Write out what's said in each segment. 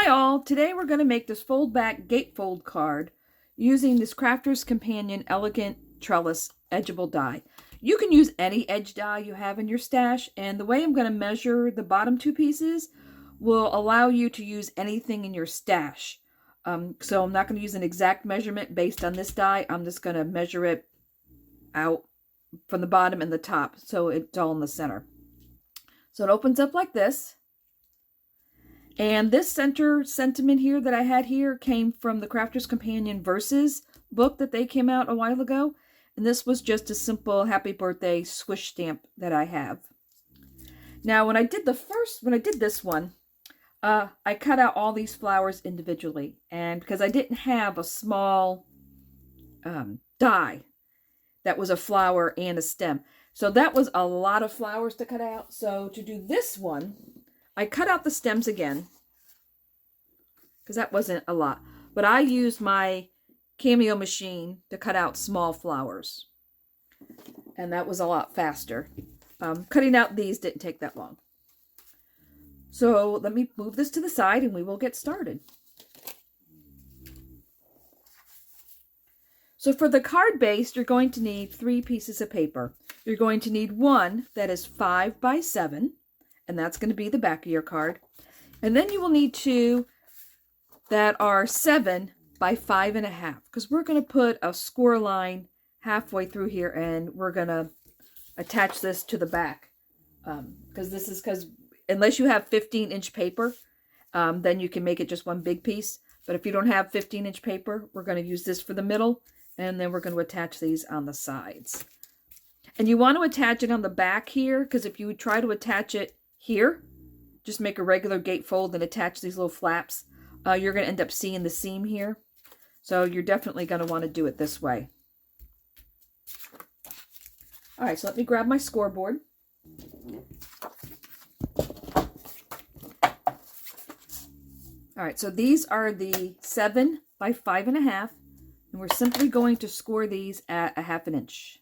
Hi all, today we're going to make this foldback gatefold card using this Crafter's Companion Elegant Trellis edgeable die. You can use any edge die you have in your stash, and the way I'm going to measure the bottom two pieces will allow you to use anything in your stash. So I'm not going to use an exact measurement based on this die. I'm just going to measure it out from the bottom and the top so it's all in the center. So it opens up like this. And this center sentiment here that I had here came from the Crafter's Companion Verses book that they came out a while ago. And this was just a simple happy birthday swish stamp that I have. Now, when I did this one, I cut out all these flowers individually. And because I didn't have a small die that was a flower and a stem. So that was a lot of flowers to cut out. So to do this one, I cut out the stems again, because that wasn't a lot. But I used my Cameo machine to cut out small flowers. And that was a lot faster. Cutting out these didn't take that long. So let me move this to the side and we will get started. So for the card base, you're going to need 3 pieces of paper. You're going to need one that is 5 by 7. And that's going to be the back of your card. And then you will need 2 that are 7 by 5.5, because we're going to put a score line halfway through here, and we're going to attach this to the back. Because unless you have 15-inch paper, then you can make it just one big piece. But if you don't have 15-inch paper, we're going to use this for the middle, and then we're going to attach these on the sides. And you want to attach it on the back here, because if you try to attach it here, just make a regular gatefold and attach these little flaps, you're going to end up seeing the seam here. So you're definitely going to want to do it this way. All right, so let me grab my scoreboard. All right, so these are the 7 by 5.5, and we're simply going to score these at 1/2 inch.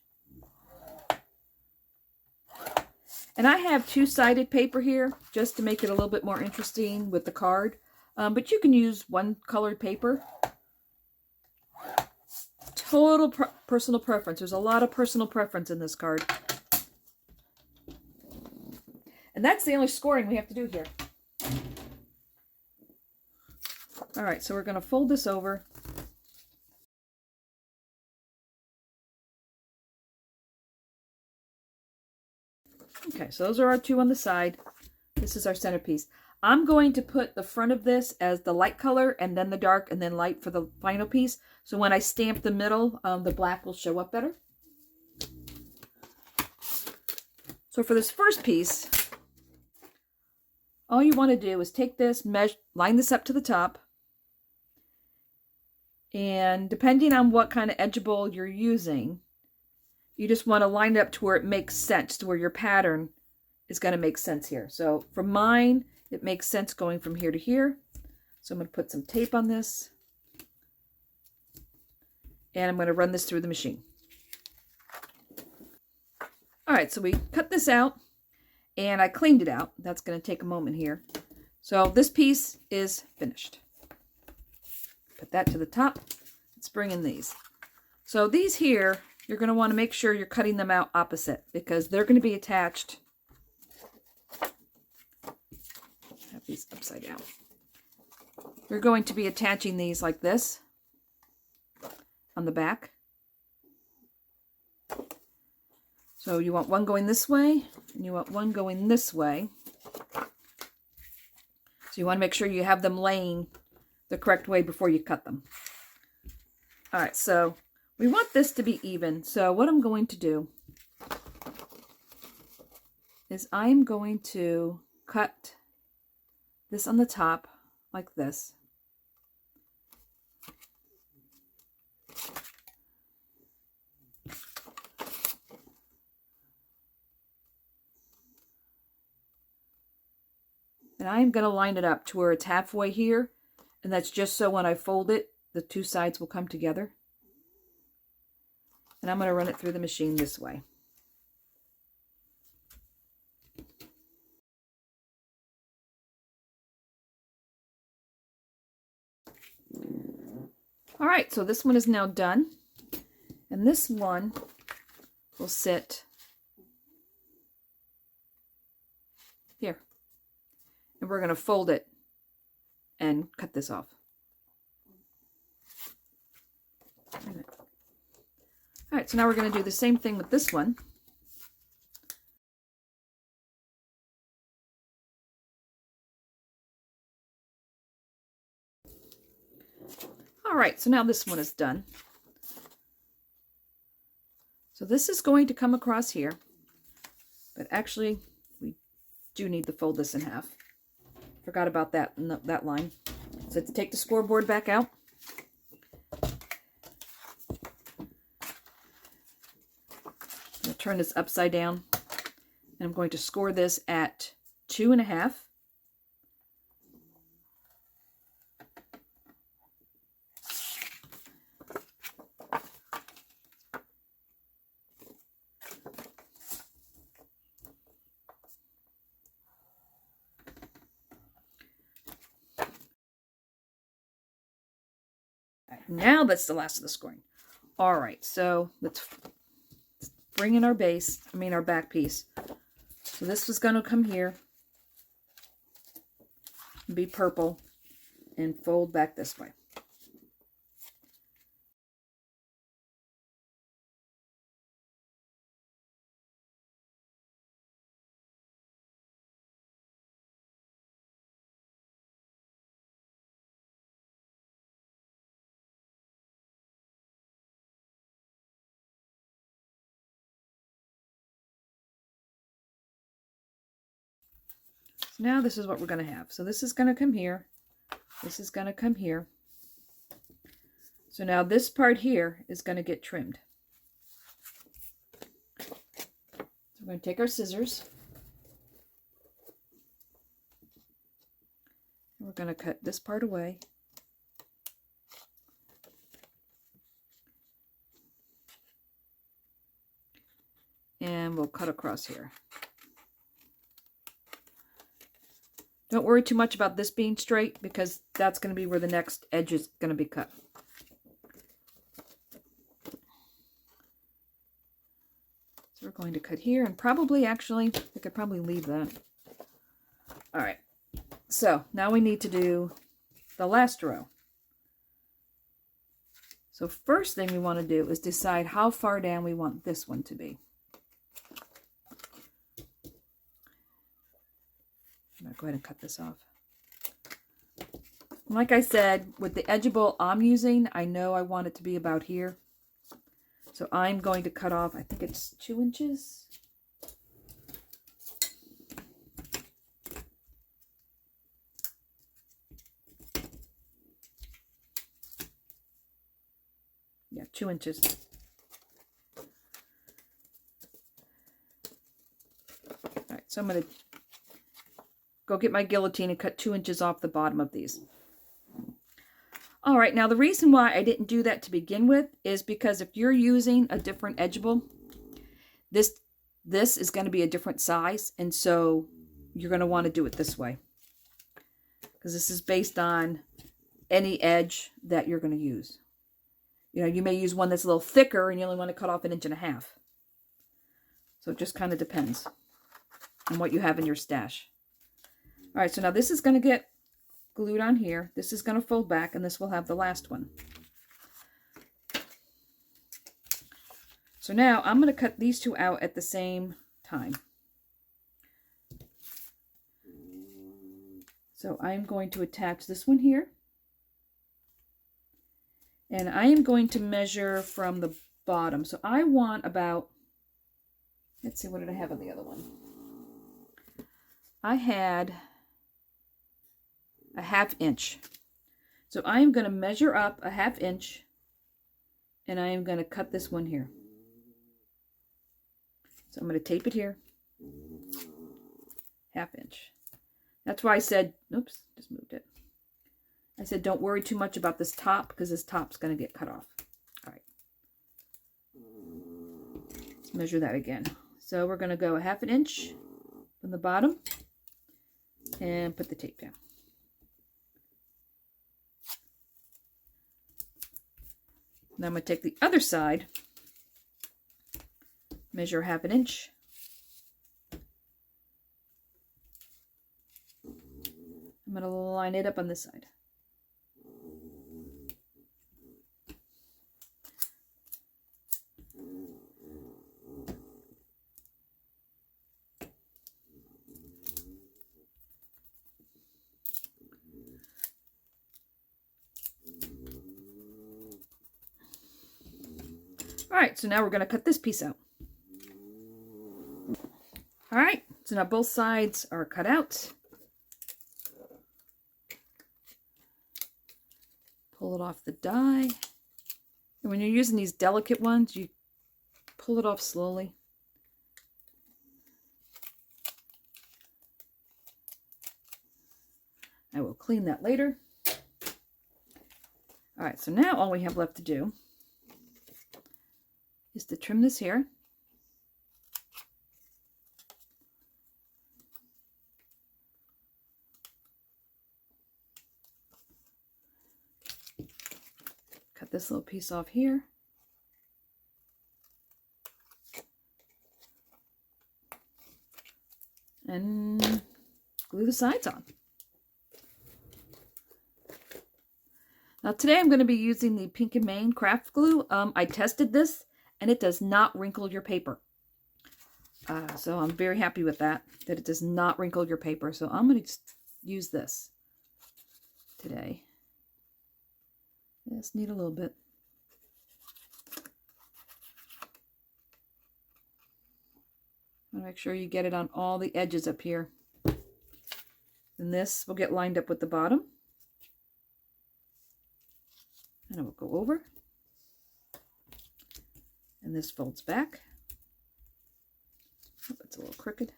And I have 2-sided paper here just to make it a little bit more interesting with the card. But you can use one colored paper. Total personal preference. There's a lot of personal preference in this card. And that's the only scoring we have to do here. All right, so we're going to fold this over. Okay, so those are our 2 on the side. This is our centerpiece. I'm going to put the front of this as the light color and then the dark and then light for the final piece. So when I stamp the middle, the black will show up better. So for this first piece, all you want to do is take this, line this up to the top. And depending on what kind of edgeable you're using, you just want to line it up to where it makes sense, to where your pattern is going to make sense here. So for mine, it makes sense going from here to here. So I'm going to put some tape on this. And I'm going to run this through the machine. All right, so we cut this out and I cleaned it out. That's going to take a moment here. So this piece is finished. Put that to the top. Let's bring in these. So these here, you're going to want to make sure you're cutting them out opposite because they're going to be attached. Have these upside down. You're going to be attaching these like this on the back. So you want one going this way and you want one going this way. So you want to make sure you have them laying the correct way before you cut them. All right, so we want this to be even. So what I'm going to do is I'm going to cut this on the top like this. And I'm going to line it up to where it's halfway here. And that's just so when I fold it, the 2 sides will come together. And I'm going to run it through the machine this way. All right, so this one is now done. And this one will sit here. And we're going to fold it and cut this off. All right, so now we're going to do the same thing with this one. All right, so now this one is done. So this is going to come across here, but actually we do need to fold this in half. Forgot about that line. So let's take the scoreboard back out. I'll turn this upside down, and I'm going to score this at 2.5. Now that's the last of the scoring. All right, so let's bring in our our back piece. So this was going to come here, be purple, and fold back this way. So now this is what we're going to have. So this is going to come here. This is going to come here. So now this part here is going to get trimmed. So we're going to take our scissors. And we're going to cut this part away. And we'll cut across here. Don't worry too much about this being straight, because that's going to be where the next edge is going to be cut. So we're going to cut here, and probably, actually, I could probably leave that. All right. So now we need to do the last row. So first thing we want to do is decide how far down we want this one to be. I'm going to go ahead and cut this off. Like I said, with the edgable I'm using, I know I want it to be about here. So I'm going to cut off, I think it's 2 inches. Yeah, 2 inches. All right, so I'm going to go get my guillotine and cut 2 inches off the bottom of these. All right, now the reason why I didn't do that to begin with is because if you're using a different edgable, this is going to be a different size, and so you're going to want to do it this way, because this is based on any edge that you're going to use. You know, you may use one that's a little thicker and you only want to cut off 1.5 inches. So it just kind of depends on what you have in your stash. All right, so now this is going to get glued on here. This is going to fold back, and this will have the last one. So now I'm going to cut these two out at the same time. So I'm going to attach this one here. And I am going to measure from the bottom. So I want about, let's see, what did I have on the other one? I had a 1/2 inch. So I am going to measure up a 1/2 inch, and I am going to cut this one here. So I'm going to tape it here, 1/2 inch. That's why I said, oops, just moved it. I said, don't worry too much about this top, because this top's going to get cut off. All right. Let's measure that again. So we're going to go a 1/2 inch from the bottom and put the tape down. Now I'm going to take the other side, measure 1/2 inch. I'm going to line it up on this side. All right, so now we're going to cut this piece out. All right, so now both sides are cut out. Pull it off the die. And when you're using these delicate ones, you pull it off slowly. I will clean that later. All right, so now all we have left to do is to trim this here. Cut this little piece off here. And glue the sides on. Now today I'm going to be using the Pink and Main craft glue. I tested this and it does not wrinkle your paper. So I'm very happy with that it does not wrinkle your paper. So I'm going to use this today. Just need a little bit. Make sure you get it on all the edges up here. And this will get lined up with the bottom. And it will go over. And this folds back. Oh, it's a little crooked.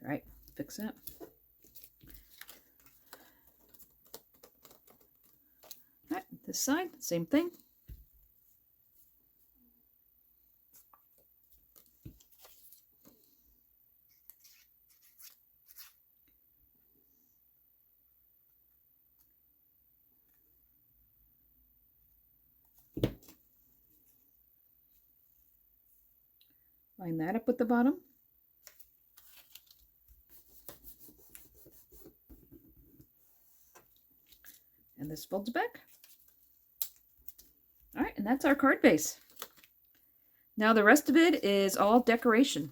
All right, fix that. All right, this side, same thing. Line that up with the bottom. And this folds back. All right, and that's our card base. Now the rest of it is all decoration.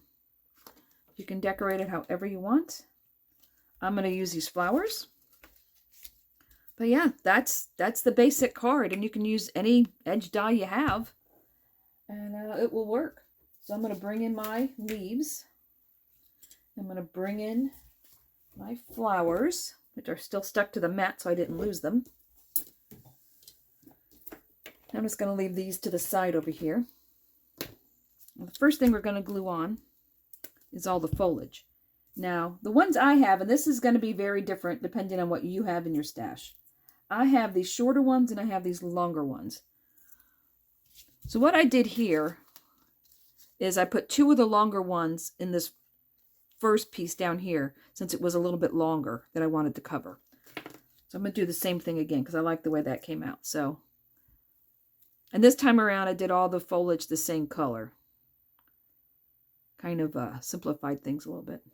You can decorate it however you want. I'm going to use these flowers. But yeah, that's the basic card, and you can use any edge die you have, and it will work. So I'm going to bring in my leaves. I'm going to bring in my flowers, which are still stuck to the mat so I didn't lose them. I'm just going to leave these to the side over here. The first thing we're going to glue on is all the foliage. Now, the ones I have, and this is going to be very different depending on what you have in your stash. I have these shorter ones and I have these longer ones. So what I did here is I put 2 of the longer ones in this first piece down here, since it was a little bit longer that I wanted to cover. So I'm going to do the same thing again because I like the way that came out. So, and this time around I did all the foliage the same color. Kind of simplified things a little bit.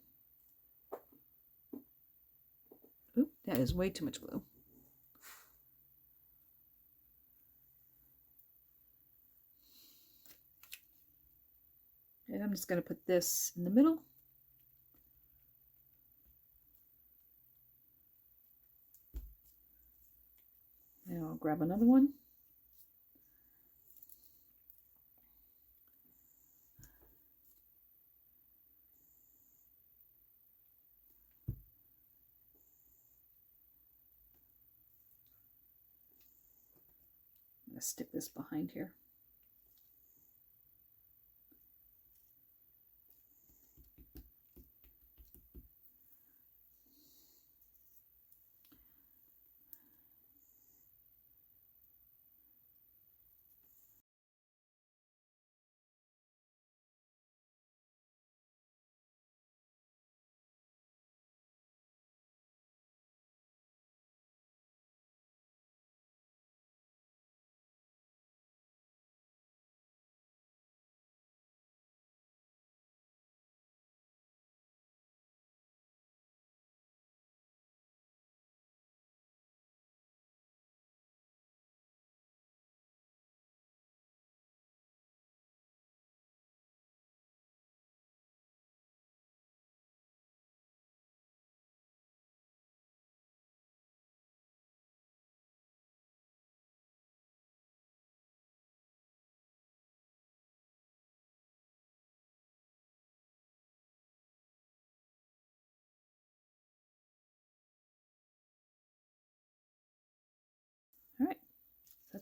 Oop, that is way too much glue. And I'm just going to put this in the middle. Now I'll grab another one. I'm going to stick this behind here.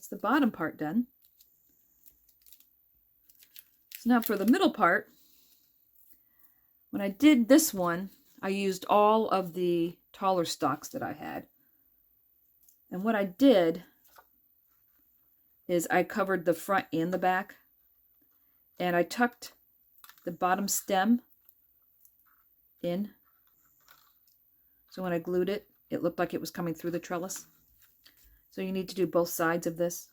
that's the bottom part done. So now for the middle part, when I did this one, I used all of the taller stalks that I had. And what I did is I covered the front and the back, and I tucked the bottom stem in. So when I glued it, it looked like it was coming through the trellis. So you need to do both sides of this.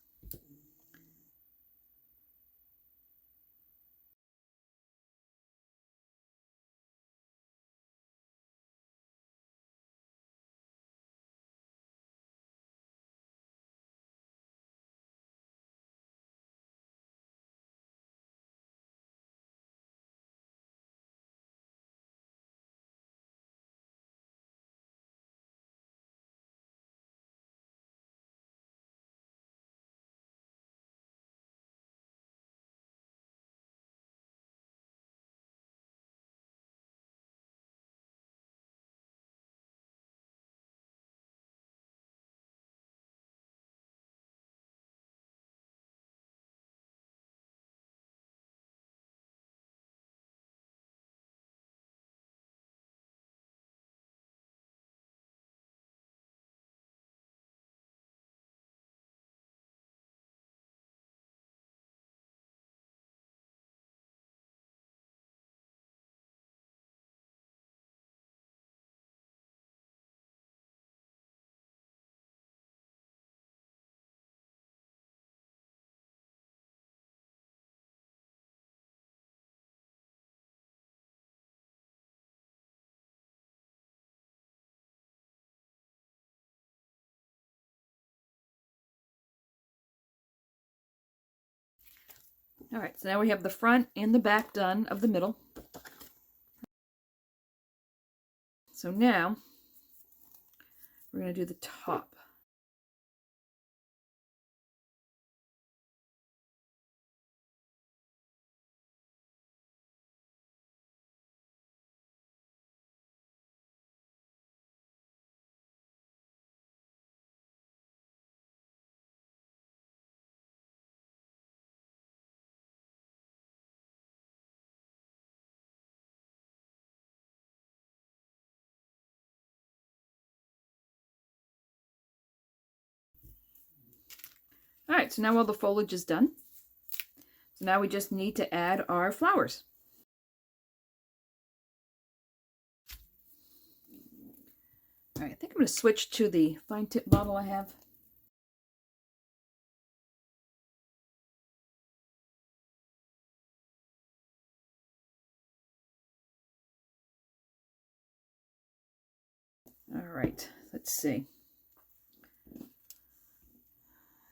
All right, so now we have the front and the back done of the middle. So now we're going to do the top. All right, so now all the foliage is done. So now we just need to add our flowers. All right, I think I'm going to switch to the fine tip bottle I have. All right, let's see.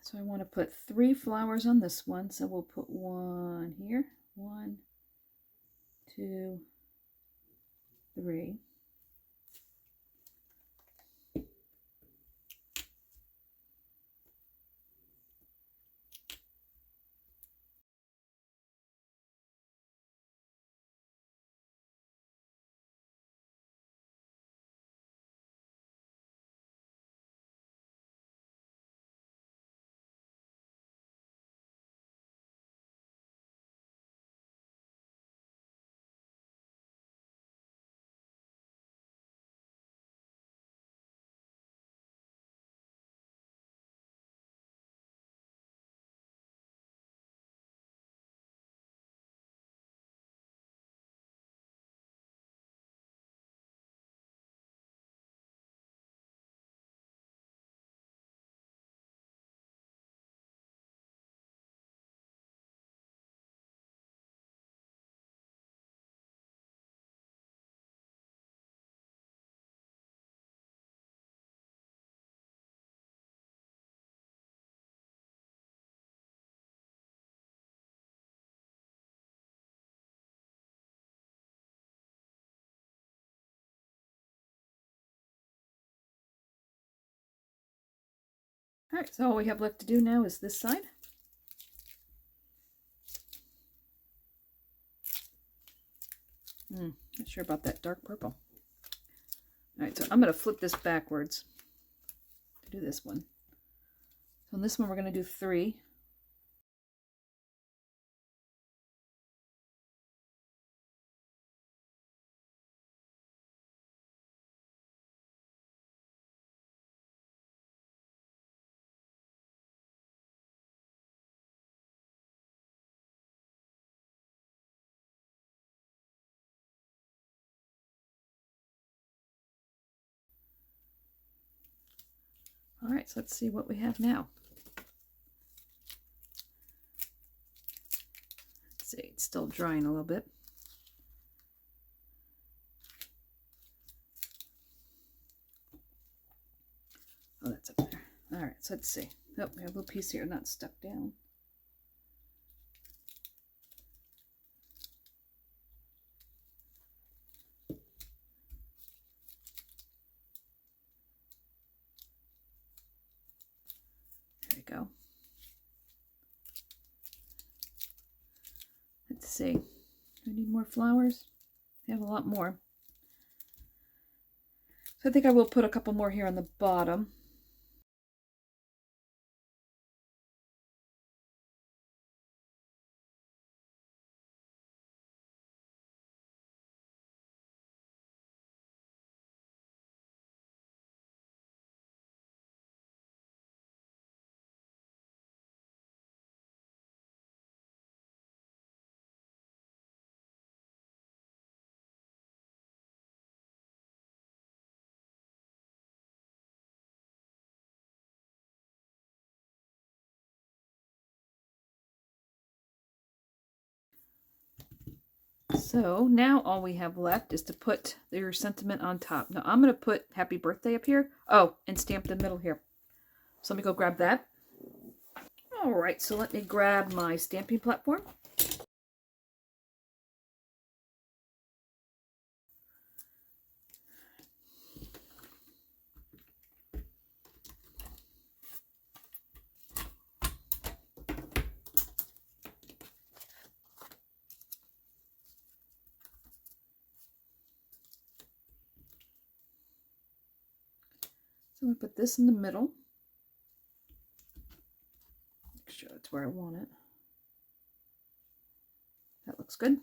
So I want to put 3 flowers on this one, so we'll put 1 here. 1, 2, 3. All right, so all we have left to do now is this side. Not sure about that dark purple. All right, so I'm going to flip this backwards to do this one. So on this one, we're going to do 3. All right, so let's see what we have now. Let's see, it's still drying a little bit. Oh, that's up there. All right, so let's see. Oh, we have a little piece here not stuck down. There we go. Let's see. Do I need more flowers? I have a lot more. So I think I will put a couple more here on the bottom. So now all we have left is to put your sentiment on top. Now I'm going to put happy birthday up here. Oh, and stamp the middle here. So let me go grab that. All right, so let me grab my stamping platform. So I'm going to put this in the middle. Make sure that's where I want it. That looks good.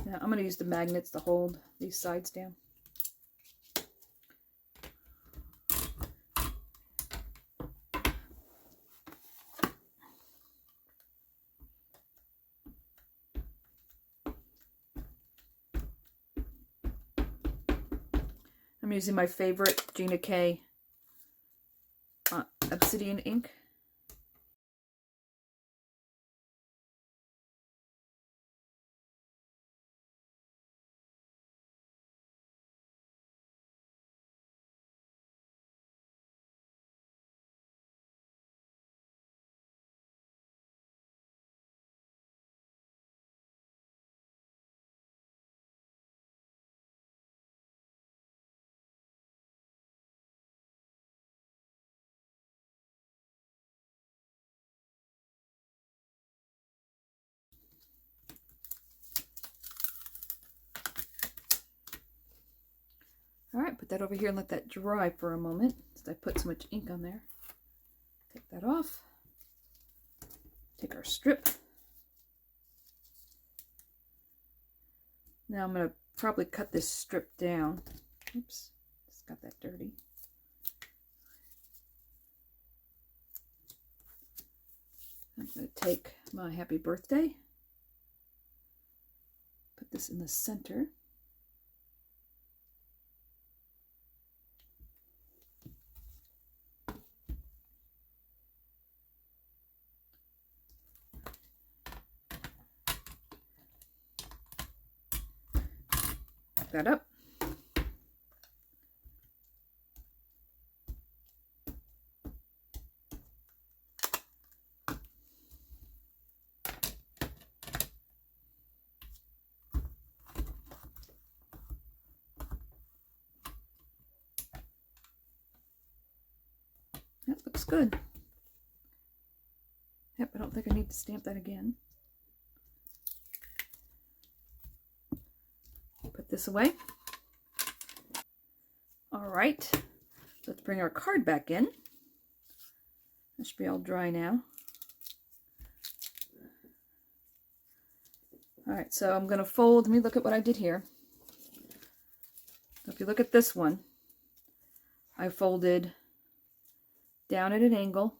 Now I'm going to use the magnets to hold these sides down. I'm using my favorite Gina K obsidian ink. All right, put that over here and let that dry for a moment. I put so much ink on there. Take that off. Take our strip. Now I'm going to probably cut this strip down. Oops, just got that dirty. I'm going to take my happy birthday, put this in the center. Pick that up. That looks good. Yep, I don't think I need to stamp that again. Put this away. All right, Let's bring our card back in. That should be all dry now. All right, so I'm going to fold. Let me look at what I did here. So if you look at this one, I folded down at an angle.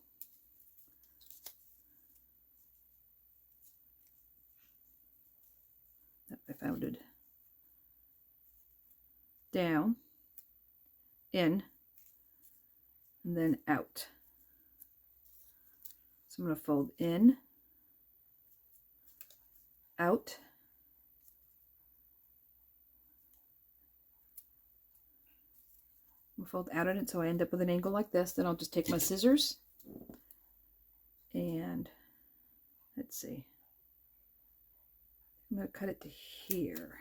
I folded down, in, and then out. So I'm going to fold in, out, I'll fold out on it so I end up with an angle like this. Then I'll just take my scissors and let's see, I'm going to cut it to here.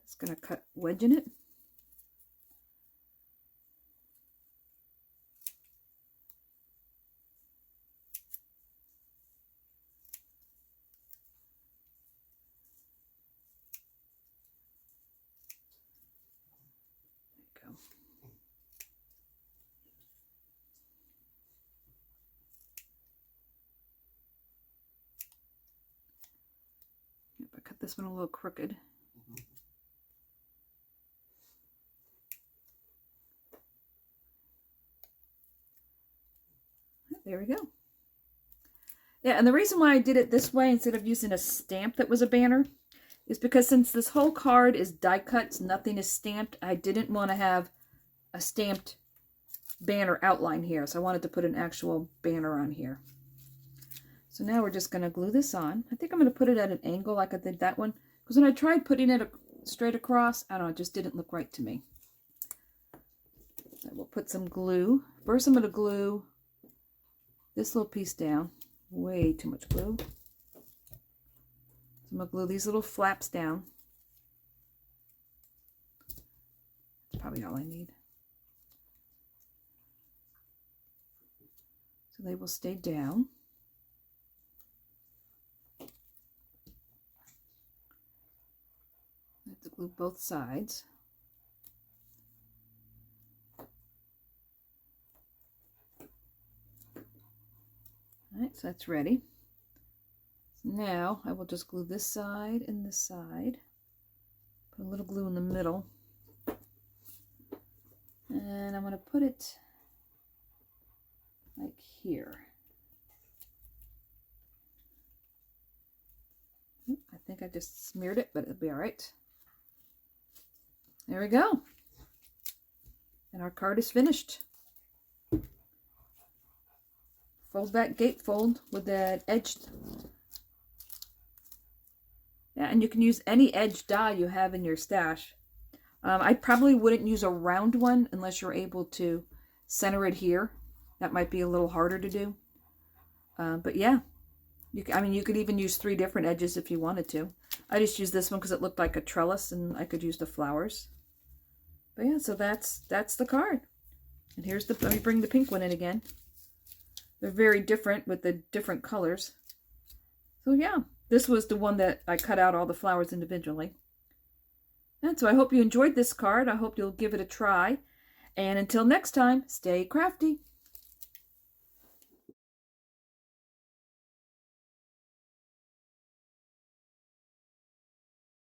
It's going to cut wedge in it. I cut this one a little crooked. There we go. Yeah, and the reason why I did it this way instead of using a stamp that was a banner is because since this whole card is die cuts, nothing is stamped, I didn't want to have a stamped banner outline here. So I wanted to put an actual banner on here. So now we're just going to glue this on. I think I'm going to put it at an angle like I did that one. Because when I tried putting it straight across, I don't know, it just didn't look right to me. So we'll put some glue. First I'm going to glue this little piece down. Way too much glue. So I'm going to glue these little flaps down. That's probably all I need. So they will stay down. I have to glue both sides. All right, so that's ready. So now I will just glue this side and this side. Put a little glue in the middle. And I'm going to put it like here. I think I just smeared it, but it'll be all right. There we go. And our card is finished. Foldback gatefold with that edged. Yeah, and you can use any edge die you have in your stash. I probably wouldn't use a round one unless you're able to center it here. That might be a little harder to do. But yeah, I mean, you could even use 3 different edges if you wanted to. I just used this one because it looked like a trellis and I could use the flowers. But yeah, so that's the card. And here's the, let me bring the pink one in again. They're very different with the different colors. So yeah, this was the one that I cut out all the flowers individually. And so I hope you enjoyed this card. I hope you'll give it a try. And until next time, stay crafty.